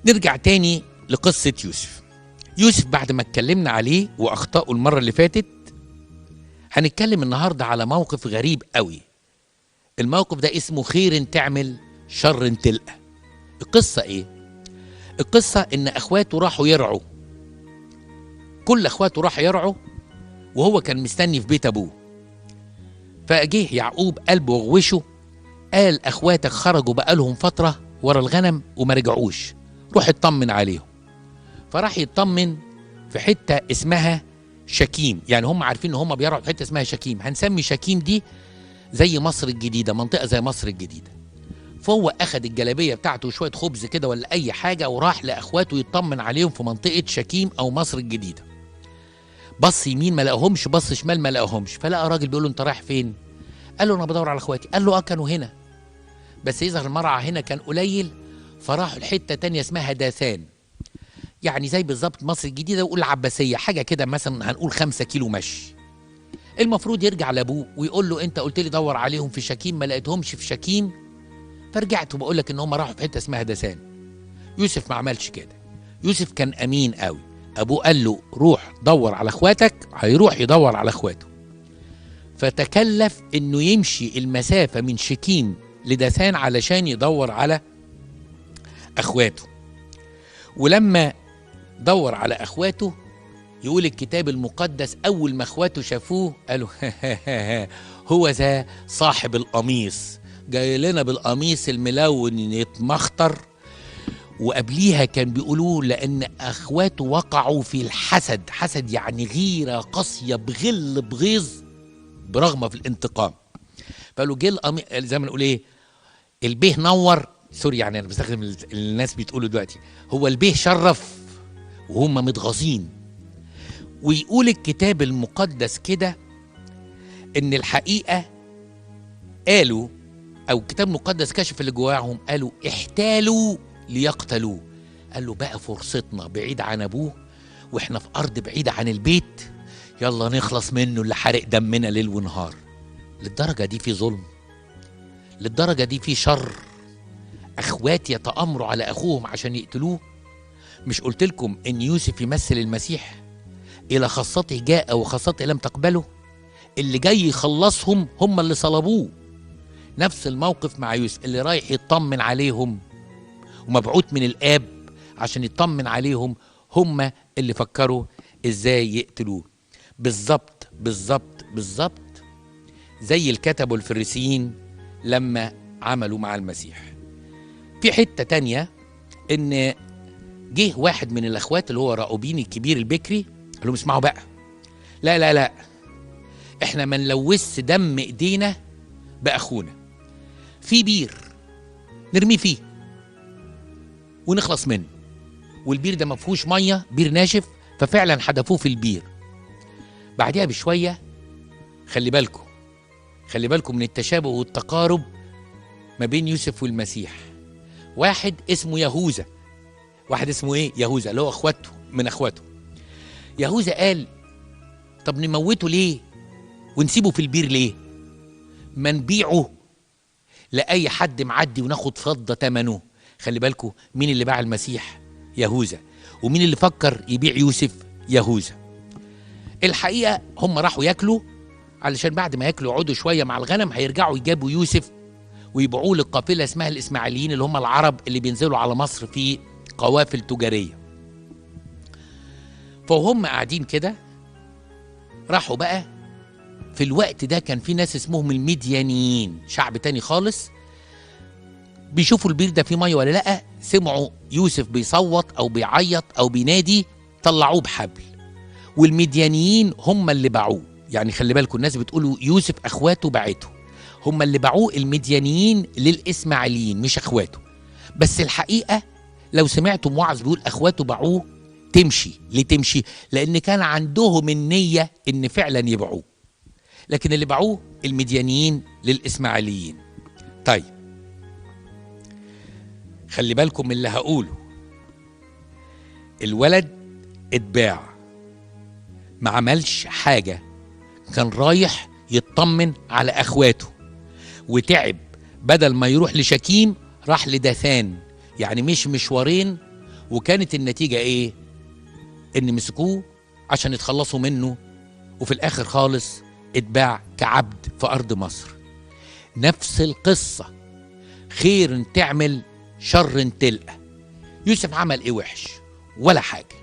نرجع تاني لقصة يوسف. يوسف بعد ما اتكلمنا عليه وأخطائه المرة اللي فاتت، هنتكلم النهاردة على موقف غريب قوي. الموقف ده اسمه خير تعمل شر تلقى. القصة إيه؟ القصة إن أخواته راحوا يرعوا، كل أخواته راحوا يرعوا وهو كان مستني في بيت أبوه. فجه يعقوب قلبه وغوشه، قال أخواتك خرجوا بقالهم فترة ورا الغنم وما رجعوش، روح اطمن عليهم. فراح يطمن في حتة اسمها شكيم، يعني هم عارفين إن هم بيرعوا في حتة اسمها شكيم، هنسمي شكيم دي زي مصر الجديدة، منطقة زي مصر الجديدة. فهو اخد الجلابيه بتاعته وشويه خبز كده ولا اي حاجه وراح لاخواته يطمن عليهم في منطقه شكيم او مصر الجديده. بص يمين ما لقاهمش، بص شمال ما لقاهمش، فلقى راجل بيقول له انت رايح فين؟ قال له انا بدور على اخواتي. قال له كانوا هنا، بس يظهر المرعى هنا كان قليل فراحوا لحته تانيه اسمها داثان، يعني زي بالظبط مصر الجديده وقول العباسيه، حاجه كده مثلا هنقول 5 كيلو مشي. المفروض يرجع لابوه ويقول له انت قلت لي دور عليهم في شكيم ما لقيتهمش في شكيم، فرجعت وبقول لك ان هم راحوا في حته اسمها داثان. يوسف ما عملش كده، يوسف كان امين قوي. ابوه قال له روح دور على اخواتك، هيروح يدور على اخواته. فتكلف انه يمشي المسافه من شكيم لداثان علشان يدور على اخواته. ولما دور على اخواته يقول الكتاب المقدس اول ما اخواته شافوه قالوا هو ذا صاحب القميص، جاي لنا بالقميص الملون يتمخطر. وقبليها كان بيقولوا لان اخواته وقعوا في الحسد، حسد يعني غيره قاسيه بغل بغيظ برغم في الانتقام. فقالوا جه زي ما نقول ايه، البيه نور، سوري يعني انا بستخدم الناس بتقوله دلوقتي، هو البيه شرف وهم متغاظين. ويقول الكتاب المقدس كده ان الحقيقه قالوا، او الكتاب المقدس كشف اللي جواهم، قالوا احتالوا ليقتلوه. قال له بقى فرصتنا بعيد عن ابوه واحنا في ارض بعيده عن البيت، يلا نخلص منه اللي حارق دمنا ليل ونهار. للدرجه دي في ظلم، للدرجه دي في شر، اخوات يتامروا على اخوهم عشان يقتلوه. مش قلت لكم ان يوسف يمثل المسيح؟ الى خاصته جاء وخاصته لم تقبله، اللي جاي يخلصهم هم اللي صلبوه. نفس الموقف مع يوسف، اللي رايح يطمن عليهم ومبعوث من الاب عشان يطمن عليهم هم اللي فكروا ازاي يقتلوه. بالظبط بالظبط بالظبط زي الكتب والفريسيين لما عملوا مع المسيح. في حتة تانية ان جه واحد من الاخوات اللي هو راؤوبين الكبير البكري، قال لهم اسمعوا بقى، لا لا لا، احنا ما نلوث دم ايدينا باخونا، في بير نرميه فيه ونخلص منه. والبير ده ما فيهوش ميه، بير ناشف، ففعلا حدفوه في البير. بعدها بشويه خلي بالكم من التشابه والتقارب ما بين يوسف والمسيح. واحد اسمه يهوذا، واحد اسمه ايه؟ يهوذا، اللي هو اخواته من اخواته. يهوذا قال طب نموته ليه ونسيبه في البير ليه؟ ما نبيعه لاي حد معدي وناخد فضه ثمنه. خلي بالكم مين اللي باع المسيح؟ يهوذا. ومين اللي فكر يبيع يوسف؟ يهوذا. الحقيقه هم راحوا ياكلوا، علشان بعد ما ياكلوا يقعدوا شويه مع الغنم هيرجعوا يجابوا يوسف ويبيعوه لقافله اسمها الاسماعيليين، اللي هم العرب اللي بينزلوا على مصر في قوافل تجاريه. فهم قاعدين كده راحوا بقى، في الوقت ده كان في ناس اسمهم المديانيين، شعب تاني خالص، بيشوفوا البير ده فيه ميه ولا لا، سمعوا يوسف بيصوت او بيعيط او بينادي، طلعوه بحبل. والمديانيين هم اللي باعوه. يعني خلي بالكم الناس بتقولوا يوسف اخواته باعته، هم اللي باعوه المديانيين للاسماعيليين مش اخواته. بس الحقيقه لو سمعتم وعظ بيقول اخواته باعوه تمشي. ليه تمشي؟ لان كان عندهم النيه ان فعلا يبيعوه، لكن اللي باعوه المديانيين للاسماعيليين. طيب خلي بالكم من اللي هقوله. الولد اتباع، ما عملش حاجة، كان رايح يطمن على اخواته وتعب، بدل ما يروح لشكيم راح لداثان، يعني مش مشوارين. وكانت النتيجة ايه؟ ان مسكوه عشان يتخلصوا منه، وفي الاخر خالص اتباع كعبد في ارض مصر. نفس القصة، خير تعمل شر تلقى. يوسف عمل ايه وحش؟ ولا حاجة.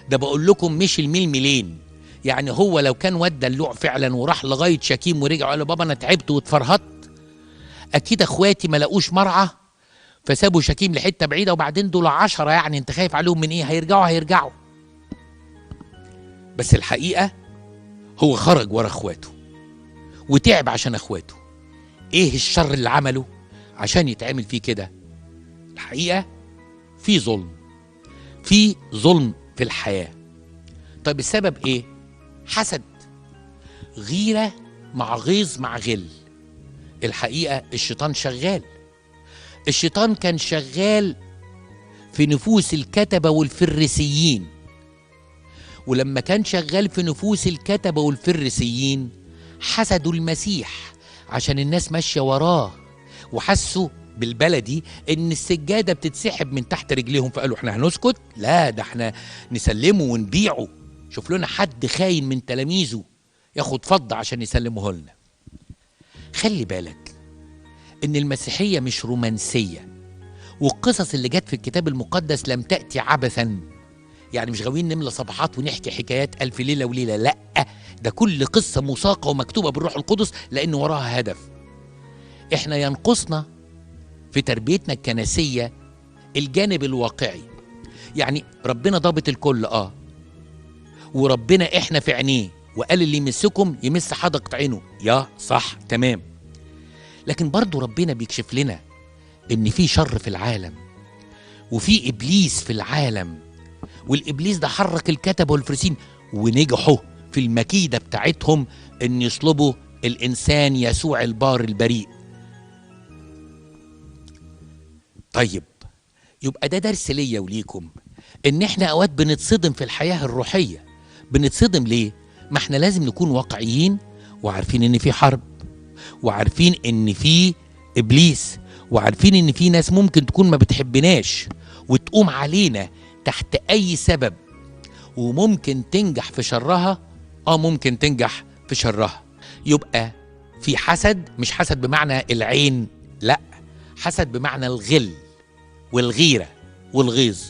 ده بقول لكم مش الململين. يعني هو لو كان ودى اللوع فعلا وراح لغاية شكيم ورجع وقال له بابا انا تعبت واتفرهدت، اكيد اخواتي ما لقوش مرعى فسابوا شكيم لحتة بعيدة، وبعدين دول 10، يعني انت خايف عليهم من ايه؟ هيرجعوا. بس الحقيقة هو خرج ورا اخواته وتعب عشان اخواته. ايه الشر اللي عمله؟ عشان يتعمل فيه كده؟ الحقيقة في ظلم، في ظلم في الحياة. طيب السبب ايه؟ حسد، غيرة مع غيظ مع غل. الحقيقة الشيطان شغال، الشيطان كان شغال في نفوس الكتبة والفريسيين، ولما كان شغال في نفوس الكتبة والفريسيين حسدوا المسيح عشان الناس ماشية وراه، وحسوا بالبلدي ان السجادة بتتسحب من تحت رجليهم، فقالوا احنا هنسكت؟ لا، ده احنا نسلمه ونبيعه. شوف لنا حد خاين من تلاميذه ياخد فضة عشان يسلمه لنا. خلي بالك ان المسيحية مش رومانسية، والقصص اللي جت في الكتاب المقدس لم تأتي عبثا. يعني مش غاويين نملى صفحات ونحكي حكايات ألف ليلة وليلة، لا، ده كل قصة مساقة ومكتوبة بالروح القدس لأن وراها هدف. احنا ينقصنا في تربيتنا الكنسية الجانب الواقعي. يعني ربنا ضابط الكل، وربنا احنا في عينيه، وقال اللي يمسكم يمس حدقة عينه، يا صح تمام. لكن برضو ربنا بيكشف لنا ان في شر في العالم، وفي ابليس في العالم، والابليس ده حرك الكتبة والفريسين ونجحوا في المكيدة بتاعتهم ان يصلبوا الانسان يسوع البار البريء. طيب يبقى ده درس ليا وليكم، ان احنا اوقات بنتصدم في الحياة الروحية. بنتصدم ليه؟ ما احنا لازم نكون واقعيين وعارفين ان في حرب، وعارفين ان في ابليس، وعارفين ان في ناس ممكن تكون ما بتحبناش وتقوم علينا تحت اي سبب، وممكن تنجح في شرها. ممكن تنجح في شرها. يبقى في حسد، مش حسد بمعنى العين، لا، حسد بمعنى الغل والغيرة والغيظ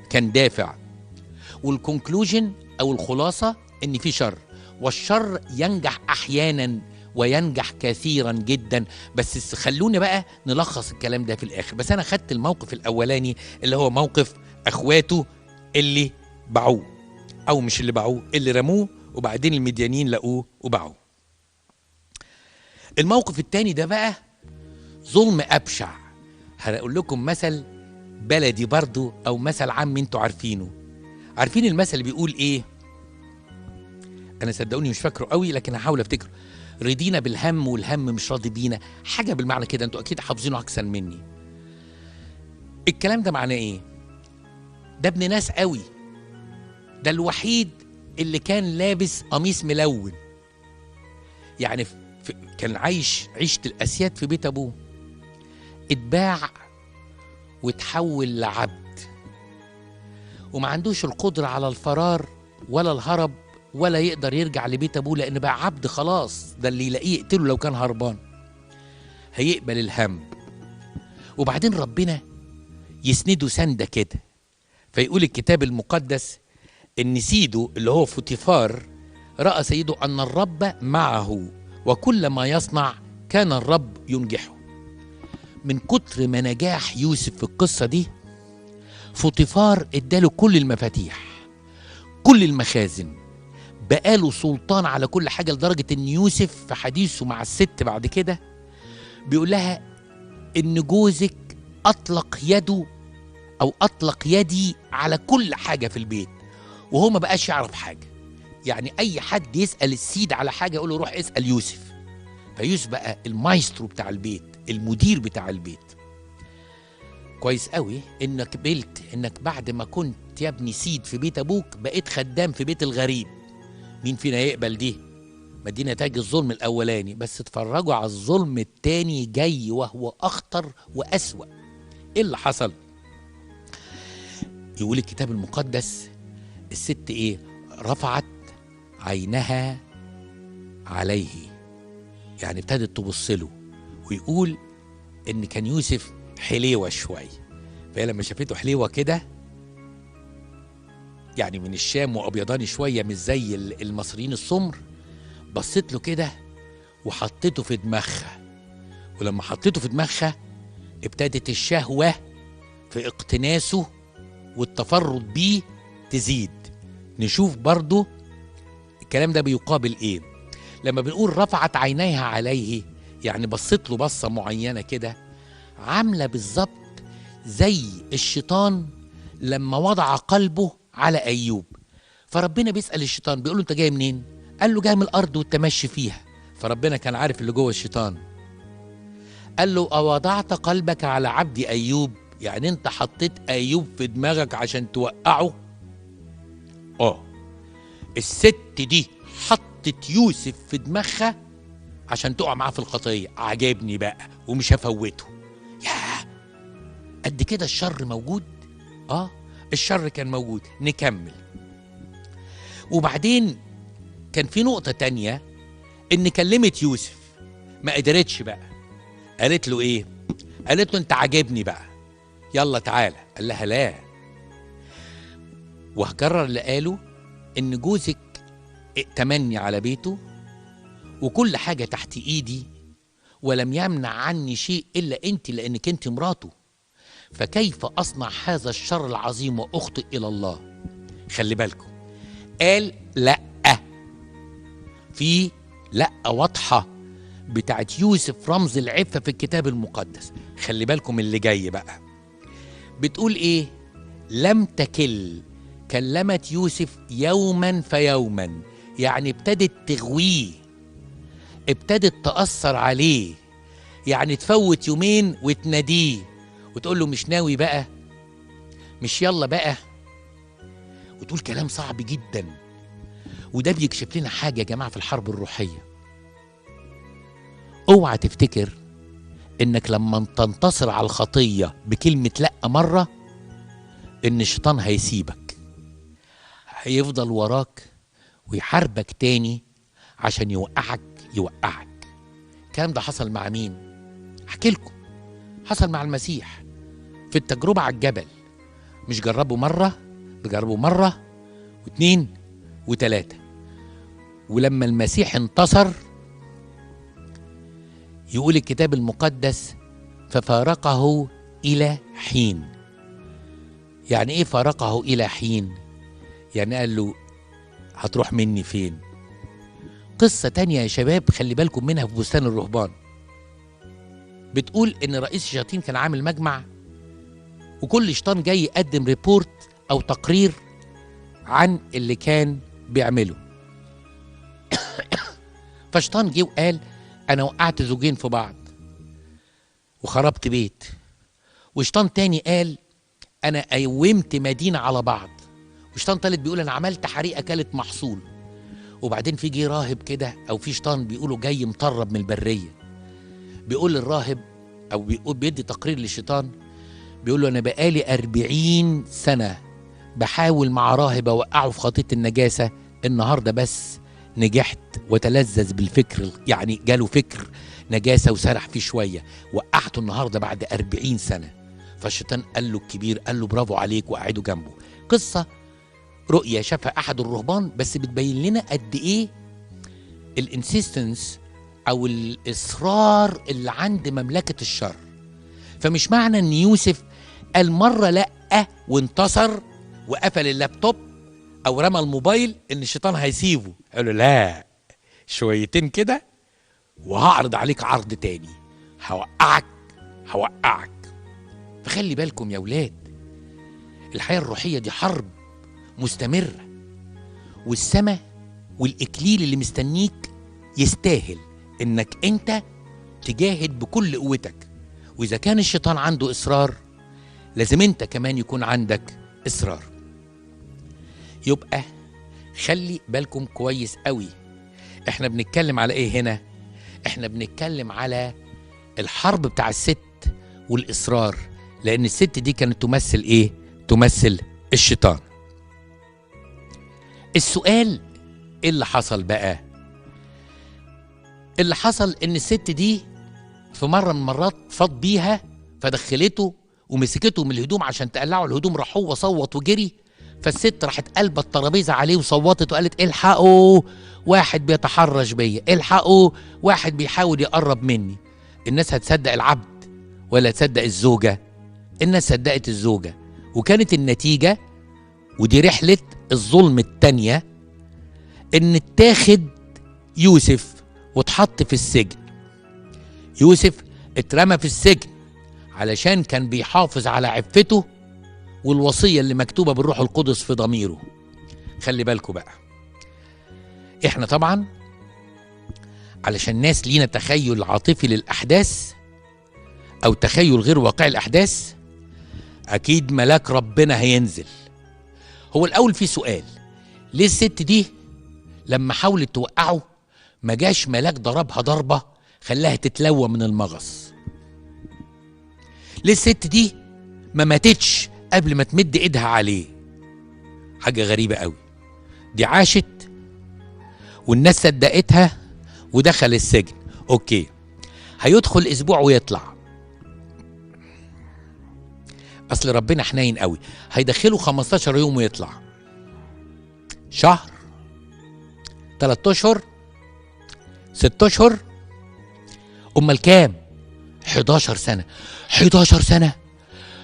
كان دافع. والكونكلوجن او الخلاصة ان في شر، والشر ينجح احيانا وينجح كثيرا جدا. بس خلونا بقى نلخص الكلام ده في الاخر. بس انا خدت الموقف الاولاني اللي هو موقف اخواته اللي باعوه، او مش اللي باعوه، اللي رموه وبعدين المديانين لقوه وباعوه. الموقف التاني ده بقى ظلم ابشع. هقول لكم مثل بلدي برضو او مثل عام انتوا عارفينه. عارفين المثل اللي بيقول ايه؟ انا صدقوني مش فاكره قوي لكن هحاول افتكره. رضينا بالهم والهم مش راضي بينا، حاجه بالمعنى كده، انتوا اكيد حافظينه احسن مني. الكلام ده معناه ايه؟ ده ابن ناس قوي، ده الوحيد اللي كان لابس قميص ملون، يعني كان عايش عيشة الاسياد في بيت ابوه، اتباع وتحول لعبد، وما عندوش القدرة على الفرار ولا الهرب ولا يقدر يرجع لبيت ابوه، لان بقى عبد خلاص. ده اللي يلاقيه يقتله لو كان هربان. هيقبل الهم، وبعدين ربنا يسنده سندة كده. فيقول الكتاب المقدس ان سيده اللي هو فوتيفار رأى سيده ان الرب معه وكل ما يصنع كان الرب ينجحه. من كتر ما نجاح يوسف في القصة دي، فوتيفار اداله كل المفاتيح، كل المخازن، بقاله سلطان على كل حاجة، لدرجة ان يوسف في حديثه مع الست بعد كده بيقول لها ان جوزك اطلق يده او اطلق يدي على كل حاجة في البيت، وهو ما بقاش يعرف حاجة. يعني اي حد يسأل السيد على حاجة يقول له روح اسأل يوسف. فيوسف بقى المايسترو بتاع البيت، المدير بتاع البيت. كويس قوي انك قبلت انك بعد ما كنت يا ابني سيد في بيت ابوك بقيت خدام في بيت الغريب. مين فينا يقبل دي؟ مدي نتاج الظلم الاولاني، بس اتفرجوا على الظلم التاني جاي وهو اخطر واسوأ. ايه اللي حصل؟ يقول الكتاب المقدس الست ايه؟ رفعت عينها عليه، يعني ابتدت تبص له. ويقول ان كان يوسف حليوة شوية، فهي لما شافته حليوة كده يعني من الشام وابيضاني شوية مش زي المصريين السمر، بصت له كده وحطيته في دماغها. ولما حطيته في دماغها ابتدت الشهوة في اقتناسه والتفرد بيه تزيد. نشوف برضو الكلام ده بيقابل ايه. لما بنقول رفعت عينيها عليه، يعني بصت له بصة معينة كده، عاملة بالظبط زي الشيطان لما وضع قلبه على أيوب. فربنا بيسأل الشيطان بيقول له أنت جاي منين؟ قال له جاي من الأرض والتمشي فيها. فربنا كان عارف اللي جوه الشيطان، قال له أوضعت قلبك على عبدي أيوب؟ يعني أنت حطيت أيوب في دماغك عشان توقعه؟ الست دي حطت يوسف في دماغها عشان تقع معاه في الخطية. عجبني بقى ومش هفوته. ياه، قد كده الشر موجود. الشر كان موجود. نكمل. وبعدين كان في نقطة تانية، ان كلمت يوسف ما قدرتش بقى. قالت له ايه؟ قالت له انت عاجبني بقى، يلا تعالى. قال لها لا. وهكرر اللي قاله، ان جوزك ائتمني على بيته وكل حاجة تحت ايدي، ولم يمنع عني شيء الا انت، لانك انت مراته، فكيف اصنع هذا الشر العظيم واخطئ الى الله؟ خلي بالكم، قال لا. في لا واضحة بتاعت يوسف، رمز العفة في الكتاب المقدس. خلي بالكم اللي جاي بقى. بتقول ايه؟ لم تكل، كلمت يوسف يوما فيوما، يعني ابتدت تغويه، ابتدت تأثر عليه، يعني تفوت يومين وتناديه وتقول له مش ناوي بقى، مش يلا بقى، وتقول كلام صعب جدا. وده بيكشف لنا حاجة يا جماعة في الحرب الروحية. اوعى تفتكر انك لما تنتصر على الخطية بكلمة لأ مرة ان الشيطان هيسيبك، هيفضل وراك ويحاربك تاني عشان يوقعك. الكلام ده حصل مع مين؟ احكي لكم. حصل مع المسيح في التجربة على الجبل. مش جربوا مرة، بجربوا مرة واثنين وثلاثة. ولما المسيح انتصر، يقول الكتاب المقدس ففارقه إلى حين. يعني ايه فارقه إلى حين؟ يعني قال له هتروح مني فين؟ قصة تانية يا شباب خلي بالكم منها في بستان الرهبان. بتقول ان رئيس الشياطين كان عامل مجمع، وكل شيطان جاي يقدم ريبورت او تقرير عن اللي كان بيعمله. فشيطان جه وقال انا وقعت زوجين في بعض وخربت بيت. وشيطان تاني قال انا قومت مدينة على بعض. وشيطان تالت بيقول انا عملت حريقة كلت محصول. وبعدين في جه راهب كده، او في شيطان بيقولوا جاي مطرب من البرية، بيقول للراهب او بيدي تقرير للشيطان، بيقول له انا بقالي 40 سنة بحاول مع راهب اوقعه في خطية النجاسة، النهاردة بس نجحت وتلذذ بالفكر، يعني جاله فكر نجاسة وسرح فيه شوية، وقعته النهاردة بعد 40 سنة. فالشيطان قال له الكبير، قال له برافو عليك، وقعده جنبه. قصة رؤية شافها أحد الرهبان، بس بتبين لنا قد إيه الانسيستنس أو الإصرار اللي عند مملكة الشر. فمش معنى إن يوسف قال مرة لأ وانتصر وقفل اللابتوب أو رمى الموبايل إن الشيطان هيسيبه. قال له لا، شويتين كده وهعرض عليك عرض تاني، هوقعك. فخلي بالكم يا ولاد، الحياة الروحية دي حرب مستمرة، والسماء والإكليل اللي مستنيك يستاهل إنك أنت تجاهد بكل قوتك. وإذا كان الشيطان عنده إصرار، لازم أنت كمان يكون عندك إصرار. يبقى خلي بالكم كويس قوي، إحنا بنتكلم على إيه هنا؟ إحنا بنتكلم على الحرب بتاع الست والإصرار، لأن الست دي كانت تمثل إيه؟ تمثل الشيطان. السؤال إيه اللي حصل بقى؟ اللي حصل إن الست دي في مرة من المرات فاض بيها، فدخلته ومسكته من الهدوم عشان تقلعه الهدوم، راح هو صوت وجري. فالست راحت قلبة الترابيزة عليه وصوتت وقالت الحقوا، واحد بيتحرش بيا، الحقوا، واحد بيحاول يقرب مني. الناس هتصدق العبد ولا تصدق الزوجة؟ الناس صدقت الزوجة، وكانت النتيجة، ودي رحلة الظلم التانية، ان اتاخد يوسف واتحط في السجن. يوسف اترمى في السجن علشان كان بيحافظ على عفته والوصية اللي مكتوبة بالروح القدس في ضميره. خلي بالكوا بقى، احنا طبعا علشان ناس لينا تخيل عاطفي للأحداث أو تخيل غير واقعي الأحداث، أكيد ملاك ربنا هينزل. هو الأول في سؤال، ليه الست دي لما حاولت توقعه ما جاش ملاك ضربها ضربة خلاها تتلوى من المغص؟ ليه الست دي ما ماتتش قبل ما تمد ايدها عليه؟ حاجة غريبة قوي. دي عاشت والناس صدقتها ودخل السجن. اوكي، هيدخل اسبوع ويطلع، اصل ربنا حنين قوي. هيدخله 15 يوم ويطلع، شهر، 3 اشهر، 6 اشهر، امال كام؟ 11 سنة. 11 سنة،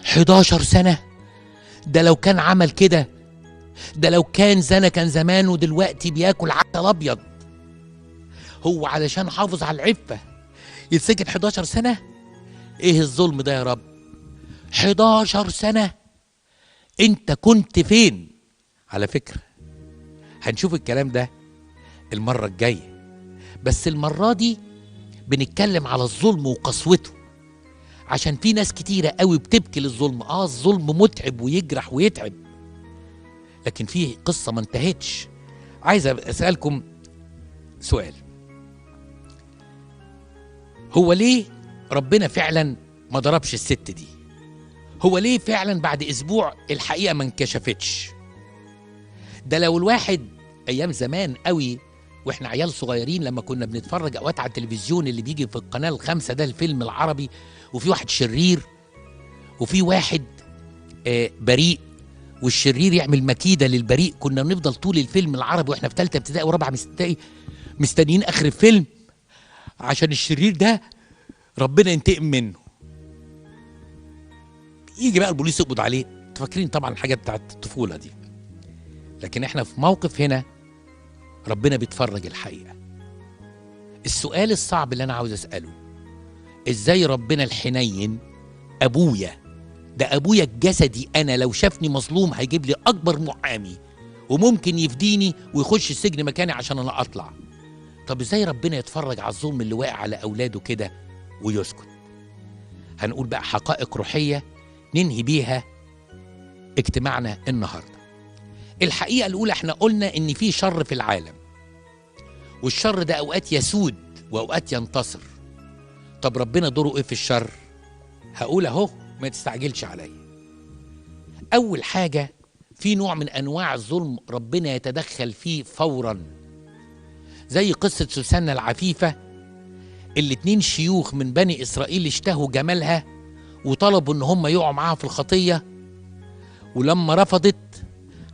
11 سنة. ده لو كان عمل كده، ده لو كان زنا كان زمانه دلوقتي بياكل عسل ابيض. هو علشان حافظ على العفة يتسجن 11 سنة؟ ايه الظلم ده يا رب؟ 11 سنة. انت كنت فين؟ على فكرة هنشوف الكلام ده المرة الجاية، بس المرة دي بنتكلم على الظلم وقسوته، عشان في ناس كتيرة قوي بتبكي للظلم. الظلم متعب ويجرح ويتعب، لكن في قصة ما انتهتش. عايز أسألكم سؤال، هو ليه ربنا فعلا ما ضربش الست دي؟ هو ليه فعلا بعد اسبوع الحقيقة ما انكشفتش؟ ده لو الواحد ايام زمان قوي واحنا عيال صغيرين لما كنا بنتفرج اوقات على التلفزيون اللي بيجي في القناة ال5 ده الفيلم العربي، وفي واحد شرير وفي واحد بريء، والشرير يعمل مكيدة للبريء، كنا بنفضل طول الفيلم العربي واحنا في 3 ابتدائي ورابعة ابتدائي مستنيين اخر الفيلم عشان الشرير ده ربنا ينتقم منه. يجي بقى البوليس يقبض عليه. انتوا فاكرين طبعا الحاجات بتاعت الطفولة دي، لكن احنا في موقف هنا ربنا بيتفرج الحقيقة. السؤال الصعب اللي انا عاوز اسأله، ازاي ربنا الحنين ابويا، ده ابويا الجسدي، انا لو شافني مظلوم هيجيب لي اكبر محامي وممكن يفديني ويخش السجن مكاني عشان انا اطلع. طب ازاي ربنا يتفرج على الظلم اللي واقع على اولاده كده ويسكت؟ هنقول بقى حقائق روحية ننهي بيها اجتماعنا النهاردة. الحقيقة الأولى، احنا قلنا ان في شر في العالم، والشر ده اوقات يسود واوقات ينتصر. طب ربنا دوره ايه في الشر؟ هقول اهو، ما تستعجلش عليا. اول حاجة، في نوع من انواع الظلم ربنا يتدخل فيه فورا، زي قصة سوسنة العفيفة. الاتنين شيوخ من بني اسرائيل اشتهوا جمالها وطلبوا ان هم يقعوا معاها في الخطية، ولما رفضت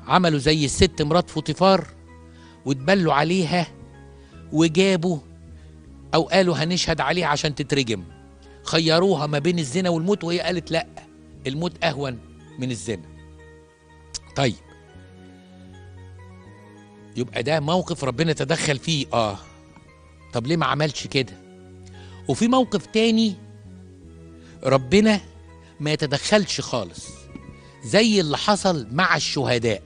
عملوا زي الست مرات فوطيفار واتبلوا عليها وجابوا او قالوا هنشهد عليها عشان تترجم. خيروها ما بين الزنا والموت وهي قالت لا، الموت اهون من الزنا. طيب يبقى ده موقف ربنا تدخل فيه. طب ليه ما عملش كده؟ وفي موقف تاني ربنا ما يتدخلش خالص، زي اللي حصل مع الشهداء.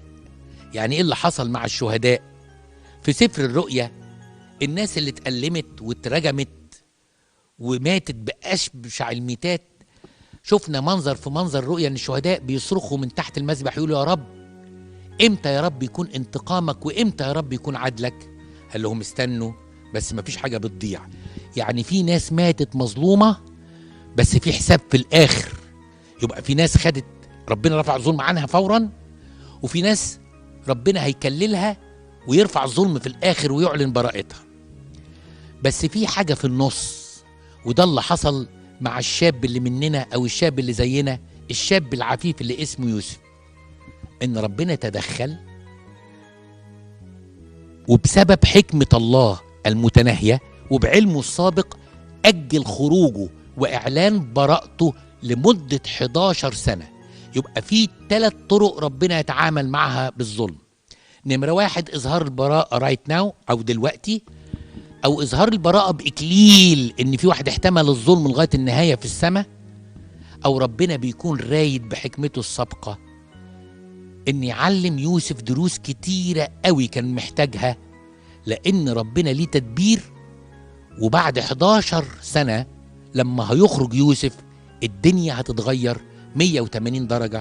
يعني ايه اللي حصل مع الشهداء؟ في سفر الرؤيا الناس اللي اتألمت واترجمت وماتت بأشبع الميتات، شفنا منظر في منظر رؤيا ان الشهداء بيصرخوا من تحت المذبح يقولوا يا رب امتى يا رب يكون انتقامك، وامتى يا رب يكون عدلك؟ قال لهم استنوا بس مفيش حاجة بتضيع. يعني في ناس ماتت مظلومة بس في حساب في الآخر. يبقى في ناس خدت ربنا رفع الظلم عنها فورا، وفي ناس ربنا هيكللها ويرفع الظلم في الآخر ويعلن براءتها. بس في حاجة في النص، وده اللي حصل مع الشاب اللي مننا أو الشاب اللي زينا، الشاب العفيف اللي اسمه يوسف، إن ربنا تدخل وبسبب حكمة الله المتناهية وبعلمه السابق أجل خروجه وإعلان براءته لمدة 11 سنة. يبقى في 3 طرق ربنا يتعامل معها بالظلم. نمرة 1 إظهار البراءة رايت ناو أو دلوقتي، أو إظهار البراءة بإكليل إن في واحد احتمل الظلم لغاية النهاية في السماء، أو ربنا بيكون رايد بحكمته السابقة إن يعلم يوسف دروس كتيرة قوي كان محتاجها، لأن ربنا ليه تدبير. وبعد 11 سنة لما هيخرج يوسف الدنيا هتتغير 180 درجة.